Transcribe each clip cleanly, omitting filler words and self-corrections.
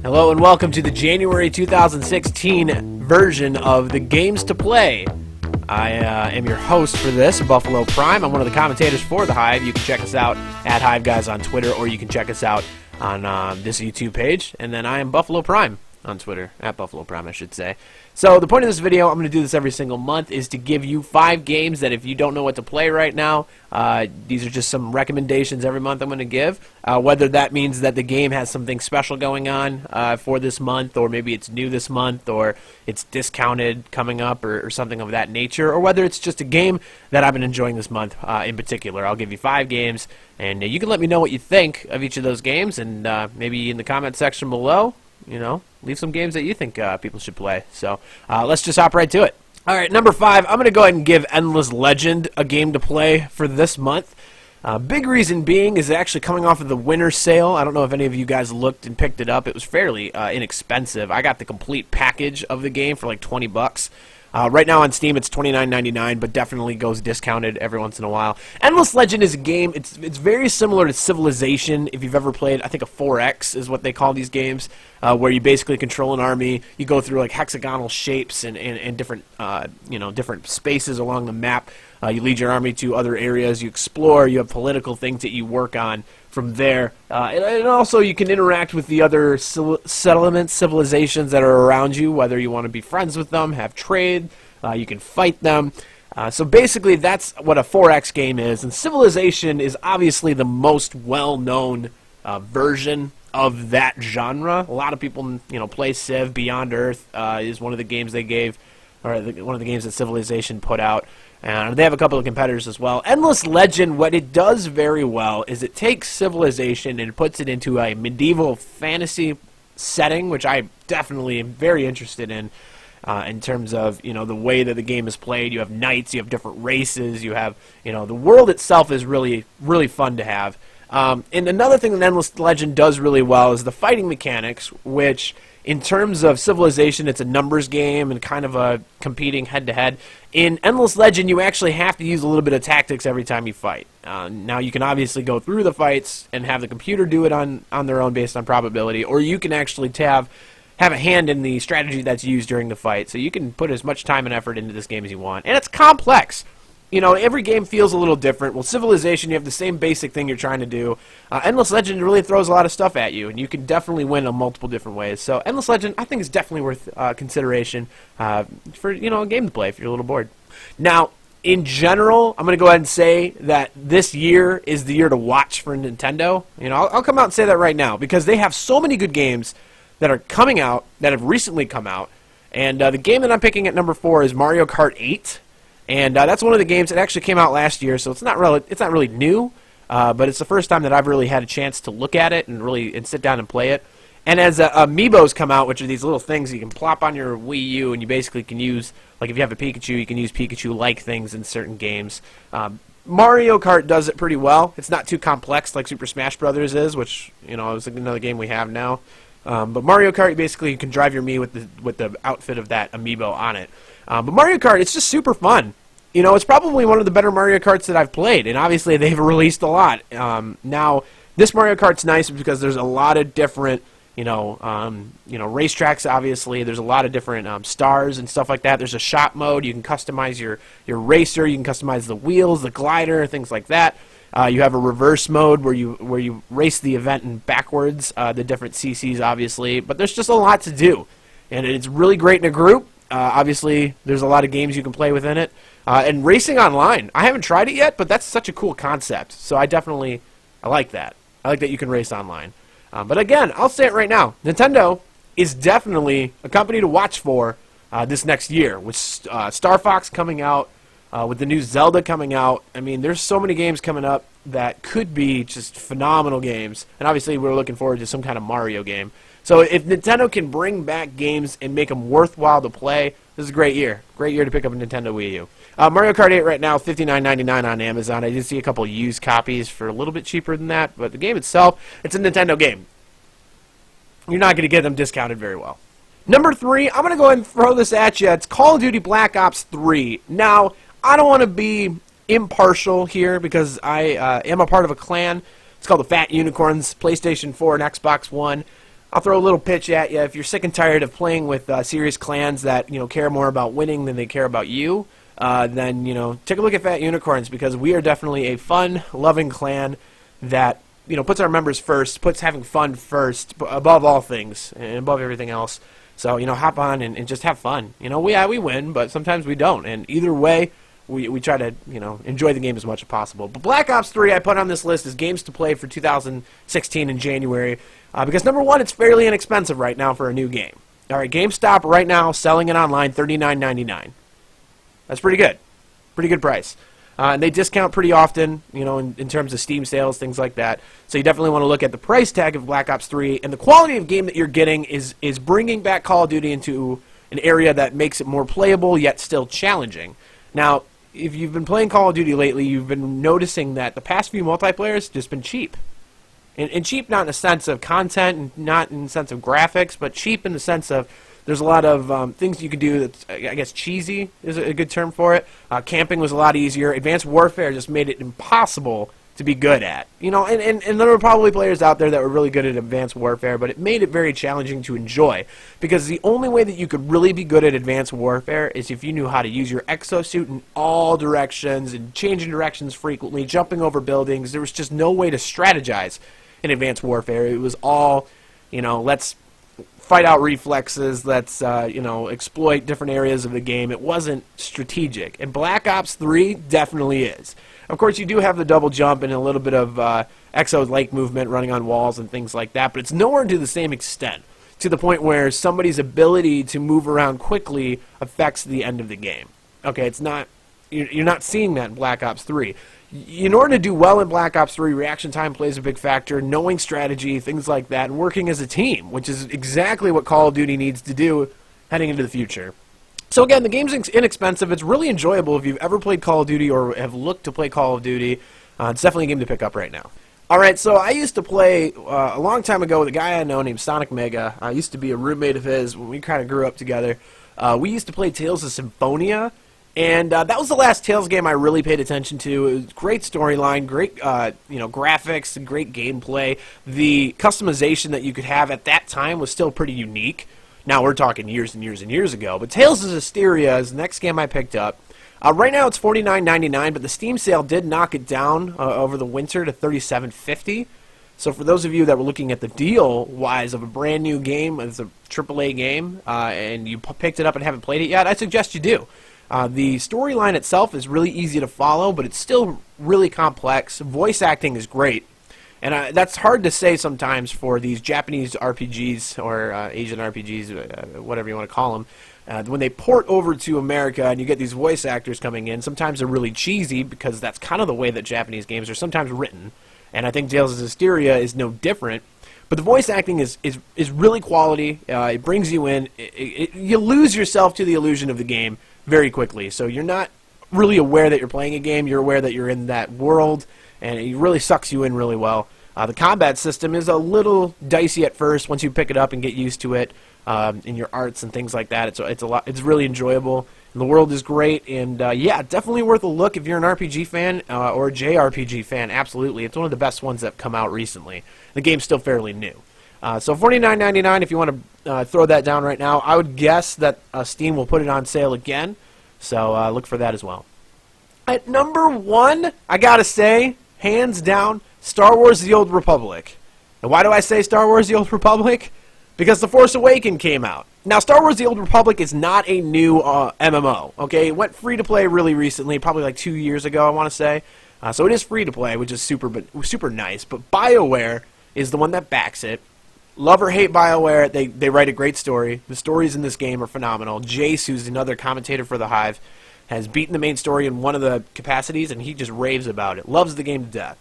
Hello and welcome to the January 2016 version of the Games to Play. I am your host for this, Buffalo Prime. I'm one of the commentators for the Hive. You can check us out at Hive Guys on Twitter, or you can check us out on this YouTube page. And then I am Buffalo Prime on Twitter, at Buffalo Prime, I should say. So the point of this video, I'm going to do this every single month, is to give you 5 games that if you don't know what to play right now, these are just some recommendations every month I'm going to give. Whether that means that the game has something special going on for this month, or maybe it's new this month, or it's discounted coming up, or something of that nature, or whether it's just a game that I've been enjoying this month in particular. I'll give you 5 games, and you can let me know what you think of each of those games, and maybe in the comment section below, you know, leave some games that you think people should play. So let's just hop right to it. All right, number 5, I'm going to go ahead and give Endless Legend a game to play for this month. Big reason being is actually coming off of the winter sale. I don't know if any of you guys looked and picked it up. It was fairly inexpensive. I got the complete package of the game for like 20 bucks. Right now on Steam it's $29.99, but definitely goes discounted every once in a while. Endless Legend is a game, it's very similar to Civilization. If you've ever played, I think a 4X is what they call these games, where you basically control an army. You go through like hexagonal shapes and different, different spaces along the map. You lead your army to other areas, you explore, you have political things that you work on from there. And also you can interact with the other settlements, civilizations that are around you, whether you want to be friends with them, have trade, you can fight them. So basically that's what a 4X game is, and Civilization is obviously the most well-known version of that genre. A lot of people, play Civ. Beyond Earth is one of the games they gave, or one of the games that Civilization put out. And they have a couple of competitors as well. Endless Legend, what it does very well is it takes Civilization and puts it into a medieval fantasy setting, which I definitely am very interested in terms of, the way that the game is played. You have knights, you have different races, you have, the world itself is really, really fun to have. And another thing that Endless Legend does really well is the fighting mechanics, which in terms of Civilization, it's a numbers game and kind of a competing head-to-head. In Endless Legend, you actually have to use a little bit of tactics every time you fight. Now, you can obviously go through the fights and have the computer do it on their own based on probability, or you can actually have a hand in the strategy that's used during the fight. So you can put as much time and effort into this game as you want. And it's complex. Every game feels a little different. Well, Civilization, you have the same basic thing you're trying to do. Endless Legend really throws a lot of stuff at you, and you can definitely win in multiple different ways. So Endless Legend, I think, is definitely worth consideration for, a game to play if you're a little bored. Now, in general, I'm going to go ahead and say that this year is the year to watch for Nintendo. I'll come out and say that right now, because they have so many good games that are coming out, that have recently come out. And the game that I'm picking at number 4 is Mario Kart 8. And that's one of the games that actually came out last year, so it's not really new, but it's the first time that I've really had a chance to look at it and sit down and play it. And as amiibos come out, which are these little things you can plop on your Wii U, and you basically can use, like if you have a Pikachu, you can use Pikachu-like things in certain games. Mario Kart does it pretty well. It's not too complex like Super Smash Brothers is, which is another game we have now. But Mario Kart, you basically can drive your Mii with the outfit of that amiibo on it. But Mario Kart, it's just super fun. It's probably one of the better Mario Karts that I've played, and obviously they've released a lot. Now, this Mario Kart's nice because there's a lot of different, racetracks. Obviously, there's a lot of different stars and stuff like that. There's a shop mode. You can customize your racer. You can customize the wheels, the glider, things like that. You have a reverse mode where you race the event in backwards, the different CCs, obviously. But there's just a lot to do, and it's really great in a group. Obviously, there's a lot of games you can play within it. And racing online, I haven't tried it yet, but that's such a cool concept. So I like that. I like that you can race online. But again, I'll say it right now. Nintendo is definitely a company to watch for this next year. With Star Fox coming out, with the new Zelda coming out. I mean, there's so many games coming up that could be just phenomenal games. And obviously, we're looking forward to some kind of Mario game. So if Nintendo can bring back games and make them worthwhile to play, this is a great year. Great year to pick up a Nintendo Wii U. Mario Kart 8 right now, $59.99 on Amazon. I did see a couple used copies for a little bit cheaper than that, but the game itself, it's a Nintendo game. You're not going to get them discounted very well. Number 3, I'm going to go ahead and throw this at you. It's Call of Duty Black Ops 3. Now, I don't want to be impartial here because I am a part of a clan. It's called the Fat Unicorns, PlayStation 4 and Xbox One. I'll throw a little pitch at you. If you're sick and tired of playing with serious clans that care more about winning than they care about you, then take a look at Fat Unicorns, because we are definitely a fun, loving clan that puts our members first, puts having fun first above all things and above everything else. So hop on and just have fun. We win, but sometimes we don't, and either way, we try to enjoy the game as much as possible. But Black Ops 3 I put on this list as games to play for 2016 in January, because number one, it's fairly inexpensive right now for a new game. All right, GameStop right now selling it online $39.99. That's pretty good. Pretty good price. And they discount pretty often, in terms of Steam sales, things like that. So you definitely want to look at the price tag of Black Ops 3, and the quality of game that you're getting is bringing back Call of Duty into an area that makes it more playable yet still challenging. Now, if you've been playing Call of Duty lately, you've been noticing that the past few multiplayer has just been cheap. And cheap not in the sense of content, and not in the sense of graphics, but cheap in the sense of there's a lot of things you can do that's, I guess, cheesy is a good term for it. Camping was a lot easier. Advanced Warfare just made it impossible to be good at. And there were probably players out there that were really good at Advanced Warfare, but it made it very challenging to enjoy. Because the only way that you could really be good at Advanced Warfare is if you knew how to use your exosuit in all directions and changing directions frequently, jumping over buildings. There was just no way to strategize in Advanced Warfare. It was all, let's fight out reflexes, let's exploit different areas of the game. It wasn't strategic, and Black Ops 3 definitely is. Of course, you do have the double jump and a little bit of exo lake movement, running on walls and things like that, but it's nowhere to the same extent, to the point where somebody's ability to move around quickly affects the end of the game. Okay, it's not, you're not seeing that in Black Ops 3. In order to do well in Black Ops 3, reaction time plays a big factor, knowing strategy, things like that, and working as a team, which is exactly what Call of Duty needs to do heading into the future. So again, the game's inexpensive. It's really enjoyable if you've ever played Call of Duty or have looked to play Call of Duty. It's definitely a game to pick up right now. Alright, so I used to play a long time ago with a guy I know named Sonic Mega. I used to be a roommate of his when we kind of grew up together. We used to play Tales of Symphonia. And that was the last Tales game I really paid attention to. It was great storyline, great graphics, and great gameplay. The customization that you could have at that time was still pretty unique. Now we're talking years and years and years ago. But Tales of Zestiria is the next game I picked up. Right now it's $49.99, but the Steam sale did knock it down over the winter to $37.50. So for those of you that were looking at the deal-wise of a brand new game, it's a AAA game, and you picked it up and haven't played it yet, I suggest you do. The storyline itself is really easy to follow, but it's still really complex. Voice acting is great, and that's hard to say sometimes for these Japanese RPGs or Asian RPGs, whatever you want to call them. When they port over to America and you get these voice actors coming in, sometimes they're really cheesy because that's kind of the way that Japanese games are sometimes written, and I think Tales of Zestiria is no different. But the voice acting is really quality. It brings you in. You lose yourself to the illusion of the game very quickly. So you're not really aware that you're playing a game. You're aware that you're in that world, and it really sucks you in really well. The combat system is a little dicey at first. Once you pick it up and get used to it, in your arts and things like that, it's really enjoyable. And the world is great, and yeah, definitely worth a look if you're an RPG fan or a JRPG fan. Absolutely, it's one of the best ones that have come out recently. The game's still fairly new. So $49.99 if you want to throw that down right now. I would guess that Steam will put it on sale again, so look for that as well. At number one, I gotta say, hands down, Star Wars The Old Republic. And why do I say Star Wars The Old Republic? Because The Force Awakens came out. Now, Star Wars The Old Republic is not a new MMO, okay? It went free-to-play really recently, probably like 2 years ago, I want to say. So it is free-to-play, which is super nice. But BioWare is the one that backs it. Love or hate BioWare, they write a great story. The stories in this game are phenomenal. Jace, who's another commentator for the Hive, has beaten the main story in one of the capacities, and he just raves about it. Loves the game to death.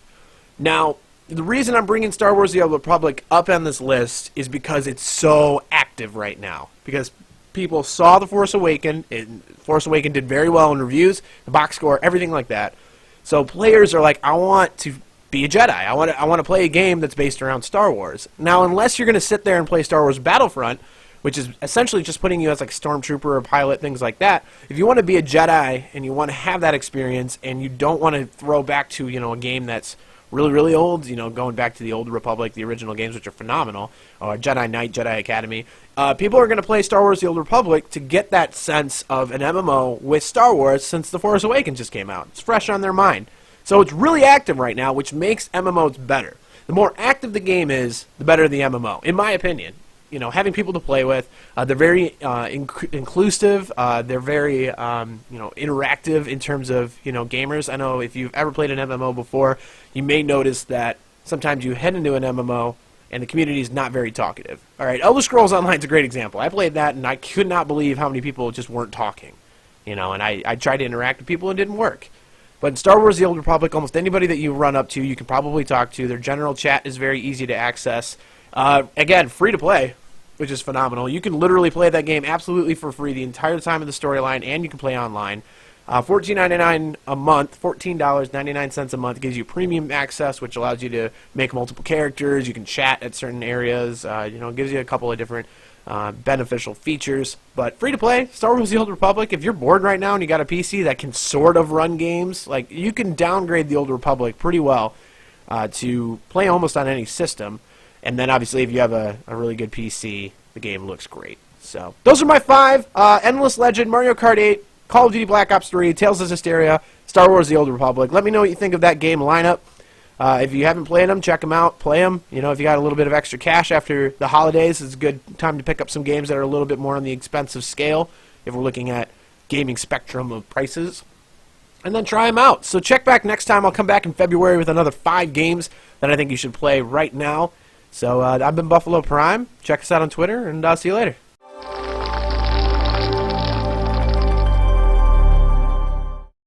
Now, the reason I'm bringing Star Wars The Old Republic up on this list is because it's so active right now. Because people saw The Force Awakens, and Force Awakens did very well in reviews, the box score, everything like that. So players are like, I want to be a Jedi. I want to play a game that's based around Star Wars. Now, unless you're going to sit there and play Star Wars Battlefront, which is essentially just putting you as like stormtrooper or pilot, things like that. If you want to be a Jedi and you want to have that experience and you don't want to throw back to, a game that's really, really old, you know, going back to the Old Republic, the original games, which are phenomenal, or Jedi Knight, Jedi Academy, people are going to play Star Wars The Old Republic to get that sense of an MMO with Star Wars since The Force Awakens just came out. It's fresh on their mind. So it's really active right now, which makes MMOs better. The more active the game is, the better the MMO, in my opinion. You know, having people to play with, they're very inclusive. They're very, interactive in terms of, gamers. I know if you've ever played an MMO before, you may notice that sometimes you head into an MMO and the community is not very talkative. All right, Elder Scrolls Online is a great example. I played that and I could not believe how many people just weren't talking. And I tried to interact with people and it didn't work. But in Star Wars The Old Republic, almost anybody that you run up to, you can probably talk to. Their general chat is very easy to access. Again, free to play, which is phenomenal. You can literally play that game absolutely for free the entire time of the storyline, and you can play online. $14.99 a month, $14.99 a month gives you premium access, which allows you to make multiple characters. You can chat at certain areas. It gives you a couple of different beneficial features. But free to play, Star Wars The Old Republic. If you're bored right now and you got a PC that can sort of run games, like you can downgrade The Old Republic pretty well to play almost on any system. And then, obviously, if you have a really good PC, the game looks great. So, those are my 5. Endless Legend, Mario Kart 8, Call of Duty Black Ops 3, Tales of Zestiria, Star Wars The Old Republic. Let me know what you think of that game lineup. If you haven't played them, check them out. Play them. If you got a little bit of extra cash after the holidays, it's a good time to pick up some games that are a little bit more on the expensive scale, if we're looking at gaming spectrum of prices. And then try them out. So, check back next time. I'll come back in February with another 5 games that I think you should play right now. So I've been Buffalo Prime. Check us out on Twitter, and see you later.